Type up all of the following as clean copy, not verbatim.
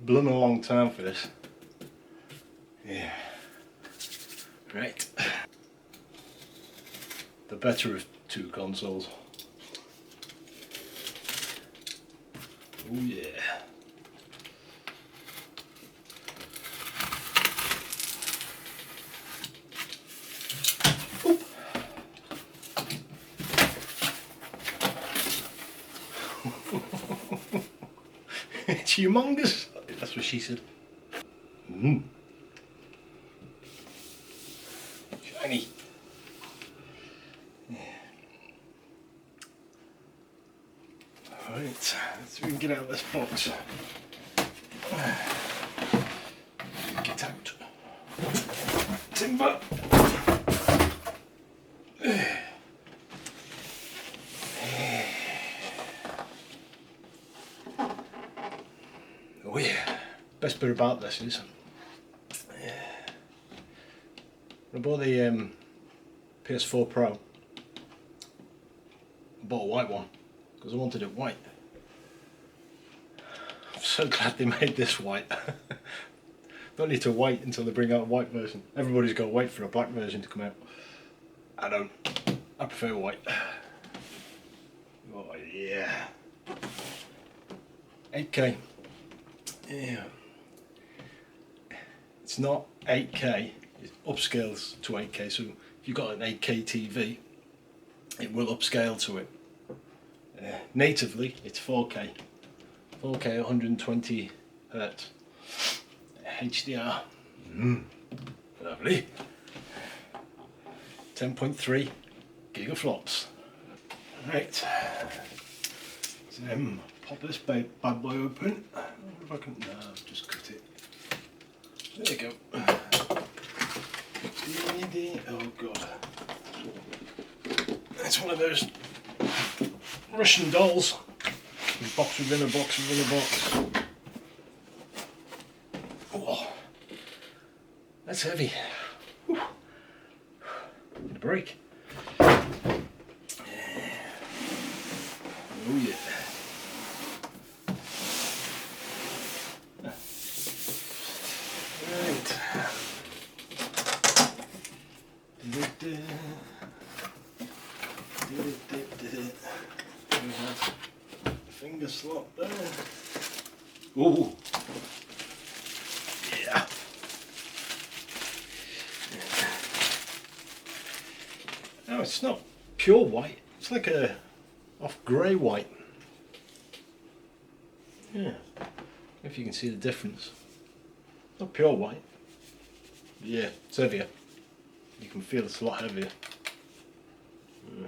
blooming long time for this. Yeah. Right. The better of two consoles. Oh yeah. Oop. It's humongous. That's what she said. Shiny. Alright, let's see if we can get out of this box. Get out. Timber. Oh yeah. Best bit about this is when I bought the PS4 Pro, I bought a white one because I wanted it white. I'm so glad they made this white. Don't need to wait until they bring out a white version. Everybody's got to wait for a black version to come out. I don't. I prefer white. Oh yeah. 8K. Yeah. It's not 8K. It upscales to 8K. So if you've got an 8K TV, it will upscale to it. Natively, it's 4K. 4K 120 Hz. HDR. Lovely. 10.3 gigaflops. Right. So pop this bad boy open. If I can, no, just cut it. There you go. Oh god. It's one of those Russian dolls. Box within a box within a box. Oh, that's heavy. Whew. Need a break. Oh yeah. Right. Finger slot there. Oh. Yeah. No, it's not pure white. It's like a off grey white. Yeah. If you can see the difference. Not pure white. But yeah, it's heavier. You can feel it's a lot heavier. Yeah.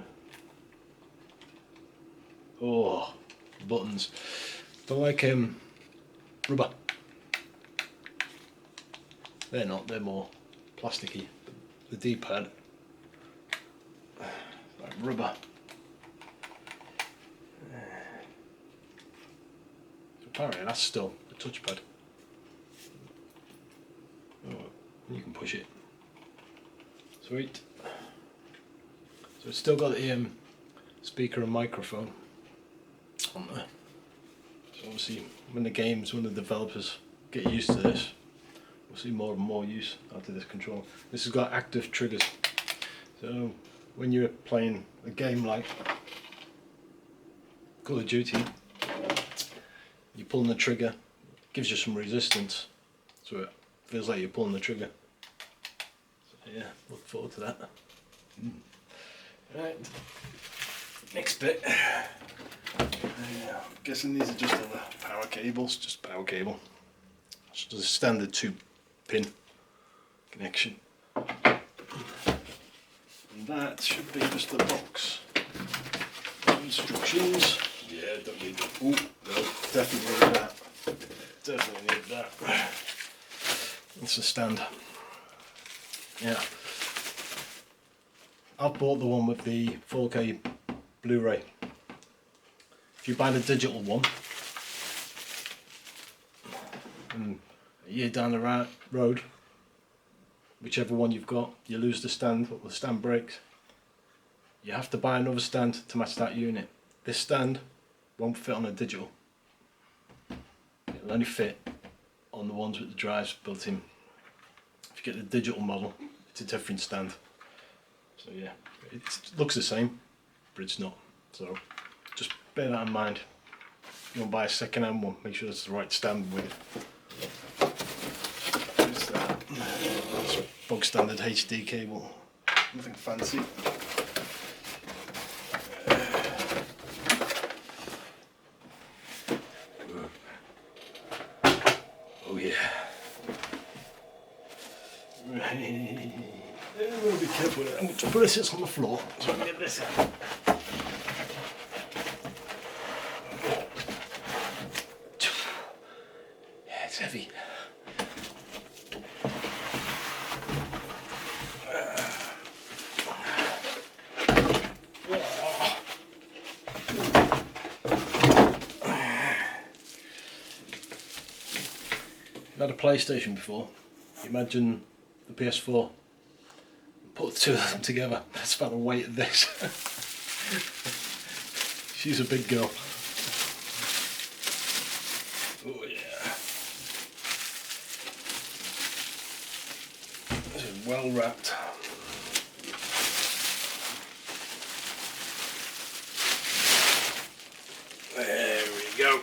Oh, buttons. They're like rubber. They're not, they're more plasticky. The D-pad, like rubber. Apparently that's still a touchpad. Oh, you can push it. Sweet. So it's still got the speaker and microphone on there. So obviously when the developers get used to this, we'll see more and more use out of this controller. This has got active triggers. So when you're playing a game like Call of Duty, you're pulling the trigger, it gives you some resistance, so it feels like you're pulling the trigger. So yeah, look forward to that. Right, next bit. I'm guessing these are just all the power cables, just power cable. It's just a standard 2-pin connection. And that should be just the box. Instructions. Yeah, don't need that. Oh, no, definitely need that. Definitely need that. It's a stand. Yeah. I've bought the one with the 4K Blu-ray. If you buy the digital one, and a year down the road, whichever one you've got, you lose the stand or the stand breaks, you have to buy another stand to match that unit. This stand won't fit on a digital. It'll only fit on the ones with the drives built in. If you get the digital model, it's a different stand. So yeah, it looks the same, but it's not. So just bear that in mind. If you want to buy a second-hand one, make sure it's the right stand width. It's that. It's bog standard HD cable, nothing fancy. Oh yeah. Right. I'm going to be careful with it. I'm going to put this on the floor so I can get this out. Yeah, it's heavy. I've had a PlayStation before. Imagine the PS4. Put the two of them together. That's about the weight of this. She's a big girl. Oh yeah. This is well wrapped. There we go.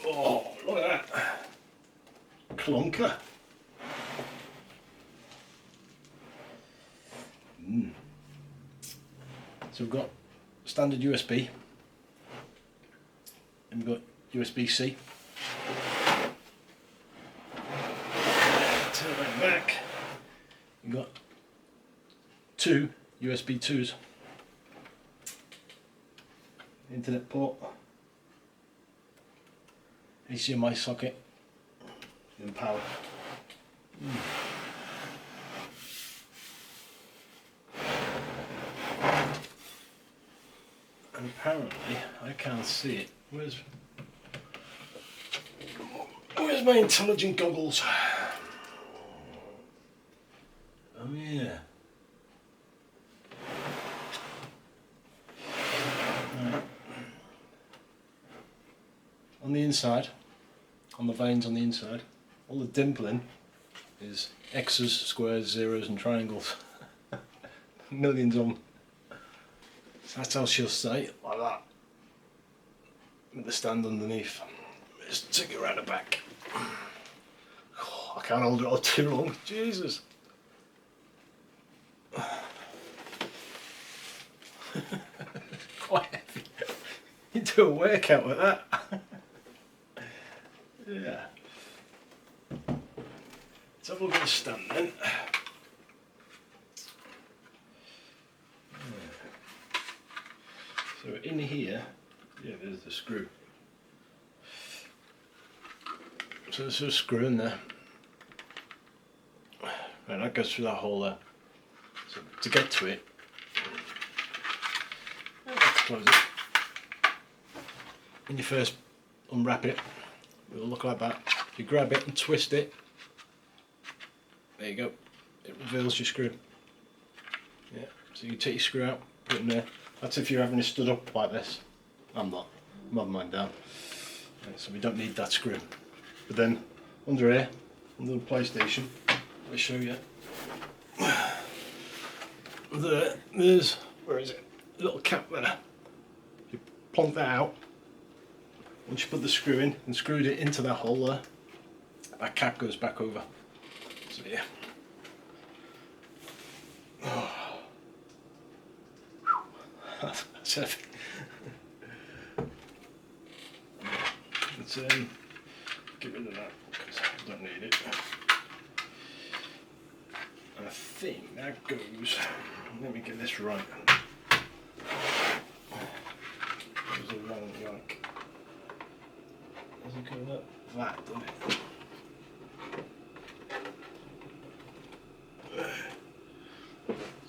Oh, look at that. Clunker. So we've got standard USB, and we've got USB-C. Turn that back. We've got two USB 2s, internet port, HDMI socket, and power. And apparently, I can't see it. Where's my intelligent goggles? Oh yeah. Right. On the inside, on the veins on the inside, all the dimpling is X's, squares, zeros and triangles. Millions of them. That's how she'll say it, like that. With the stand underneath. Just take it around the back. Oh, I can't hold it all too long. Jesus. Quite heavy. You do a workout with that. Yeah. Let's have a look at the stand then. So in here, yeah, there's the screw. So there's a screw in there. Right, that goes through that hole there. So to get to it, let's close it. When you first unwrap it, it'll look like that. If you grab it and twist it, there you go. It reveals your screw. Yeah. So you take your screw out, put it in there. That's if you're having it stood up like this. I'm not. I'm having mine down. Right, so we don't need that screw. But then under here, under the PlayStation, I'll show you. There's, where is it? A little cap there. You plonk that out. Once you put the screw in and screwed it into that hole there, that cap goes back over. So yeah. Oh. That's heavy. Let's get rid of that because I don't need it. And I think that goes, let me get this right. Goes around like, does it go like that, doesn't it?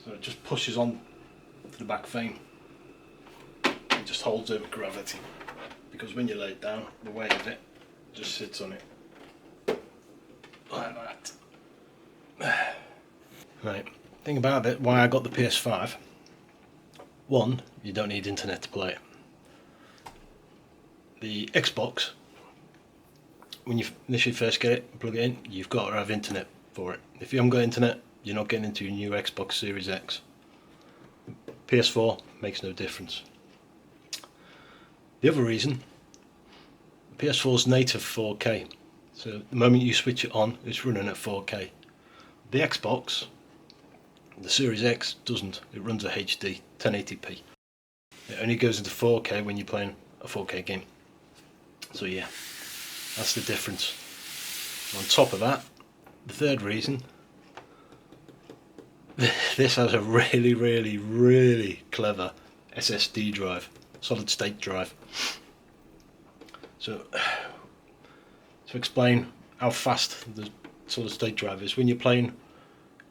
So it just pushes on to the back frame. It just holds it with gravity. Because when you lay it down, the weight of it just sits on it. Like that. Right, thing about it, why I got the PS5. One, you don't need internet to play it. The Xbox, when you initially first get it, plug it in, you've got to have internet for it. If you haven't got internet, you're not getting into your new Xbox Series X. PS4 makes no difference. The other reason, PS4 is native 4K, so the moment you switch it on, it's running at 4K. The Xbox, the Series X, doesn't. It runs at HD 1080p. It only goes into 4K when you're playing a 4K game. So yeah, that's the difference. On top of that, the third reason, this has a really clever SSD drive, solid state drive. So to explain how fast the solid state drive is, when you're playing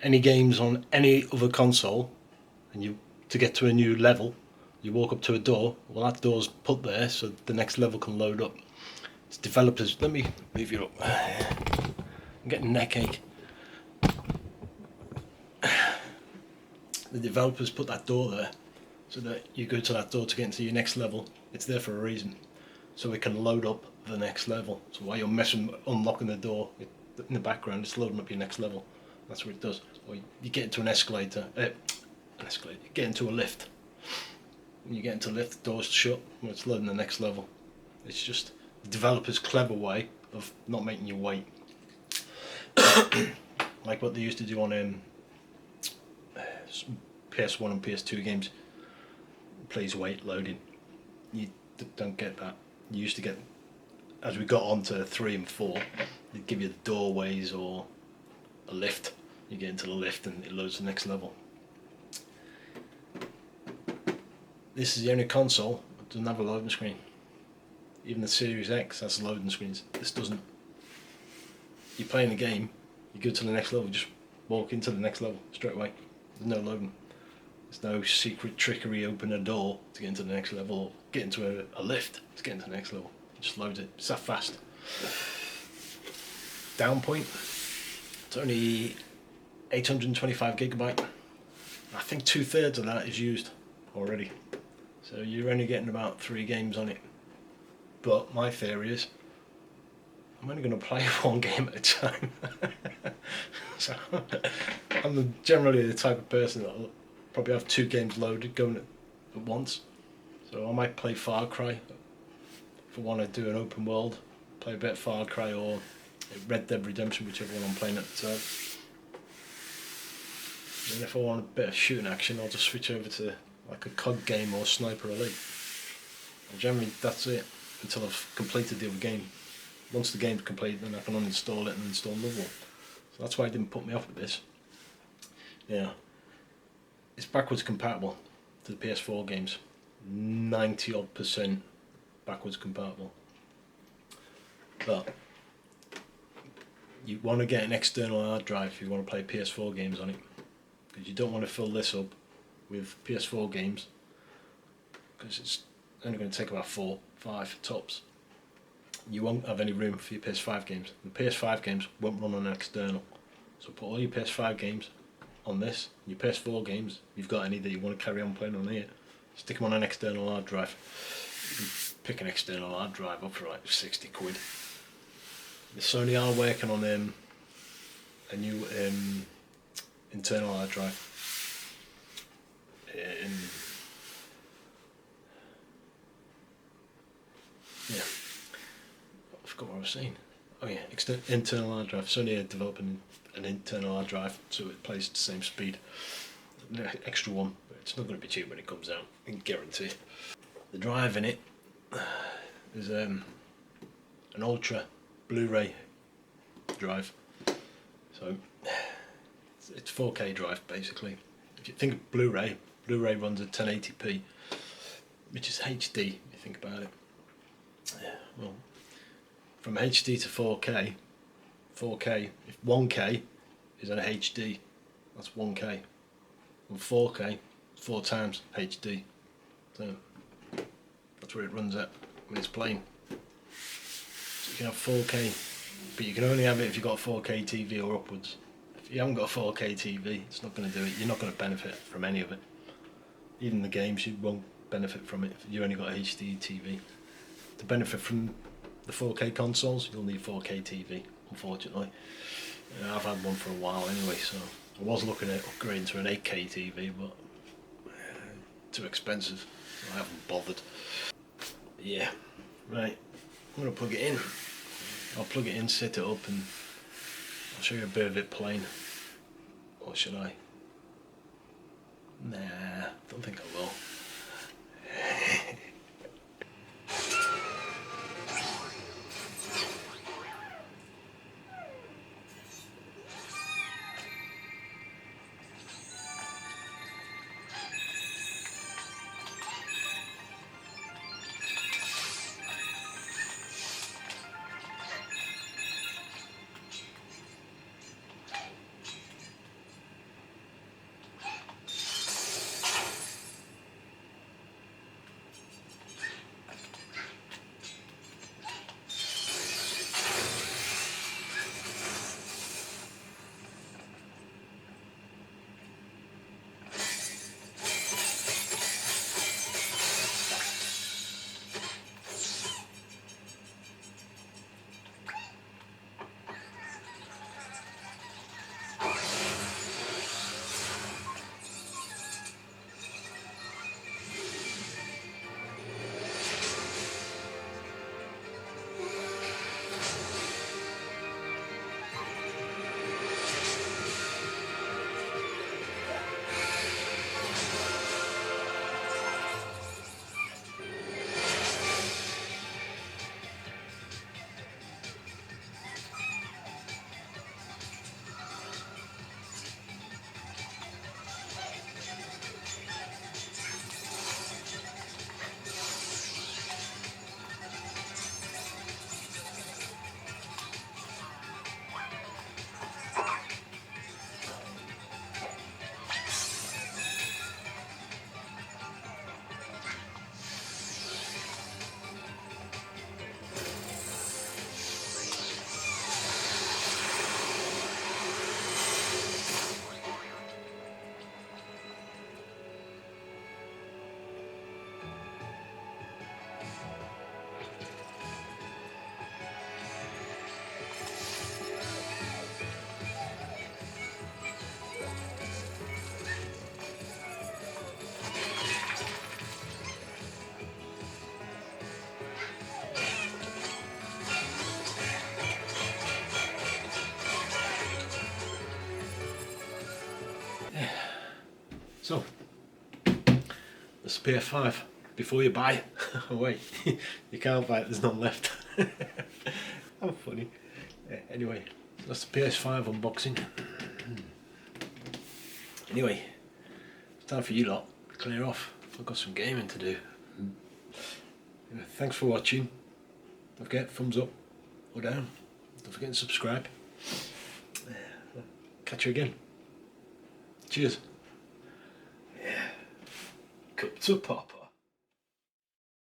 any games on any other console and to get to a new level, you walk up to a door. Well, that door's put there so the next level can load up. It's developers. Let me move you up. I'm getting neck ache. The developers put that door there so that you go to that door to get into your next level. It's there for a reason, so it can load up the next level. So while you're unlocking the door in the background, it's loading up your next level. That's what it does. Or you get into an escalator. You get into a lift. When you get into a lift, the door's shut. Well, it's loading the next level. It's just the developer's clever way of not making you wait. Like what they used to do on PS1 and PS2 games. Please wait loading. You don't get that. You used to get, as we got on to 3 and 4, they'd give you the doorways or a lift. You get into the lift and it loads the next level. This is the only console that doesn't have a loading screen. Even the Series X has loading screens. This doesn't. You're playing a game, you go to the next level, just walk into the next level straight away. There's no loading. There's no secret trickery, open a door to get into the next level, or get into a lift to get into the next level. It just loads it. It's that fast. Down point, it's only 825 gigabyte. I think 2/3 of that is used already. So you're only getting about 3 games on it. But my theory is, I'm only going to play one game at a time. So I'm generally the type of person that will probably have 2 games loaded going at once. So I might play Far Cry. If I want to do an open world, play a bit of Far Cry or Red Dead Redemption, whichever one I'm playing at the time. And if I want a bit of shooting action, I'll just switch over to like a COD game or Sniper Elite. And generally that's it until I've completed the other game. Once the game's complete, then I can uninstall it and install another one. So that's why it didn't put me off with this. Yeah, it's backwards compatible to the PS4 games. 90% backwards compatible. But you want to get an external hard drive if you want to play PS4 games on it, because you don't want to fill this up with PS4 games, because it's only going to take about 4-5 tops. You won't have any room for your PS5 games. The PS5 games won't run on an external, so put all your PS5 games on this. Your PS4 games, if you've got any that you want to carry on playing on here, stick them on an external hard drive. You can pick an external hard drive up for like 60 quid. The Sony are working on a new internal hard drive. Yeah, I forgot what I was saying. Oh yeah, internal hard drive. Sony are developing an internal hard drive so it plays at the same speed. An extra one, but it's not going to be cheap when it comes out, I can guarantee it. The drive in it is an Ultra Blu-ray drive. So it's 4K drive basically. If you think of Blu-ray runs at 1080p, which is HD if you think about it. Yeah, well, from HD to 4K, if 1K is an HD, that's 1K. And 4K, 4 times HD. So that's where it runs at when it's playing. So you can have 4K, but you can only have it if you've got a 4K TV or upwards. If you haven't got a 4K TV, it's not going to do it. You're not going to benefit from any of it. Even the games, you won't benefit from it if you only got a HD TV. To benefit from the 4K consoles, you'll need 4K TV, unfortunately. I've had one for a while anyway, so I was looking at upgrading to an 8K TV, but too expensive, so I haven't bothered. Yeah, right, I'm going to plug it in. I'll plug it in, set it up, and I'll show you a bit of it playing. Or should I? Nah, don't think I will. So, the PS5, before you buy. Oh wait, you can't buy it, there's none left. How funny. Anyway, that's the PS5 unboxing. Anyway, it's time for you lot to clear off. I've got some gaming to do. Anyway, thanks for watching. Don't forget, thumbs up or down. Don't forget to subscribe. Catch you again. Cheers. Cup to pop.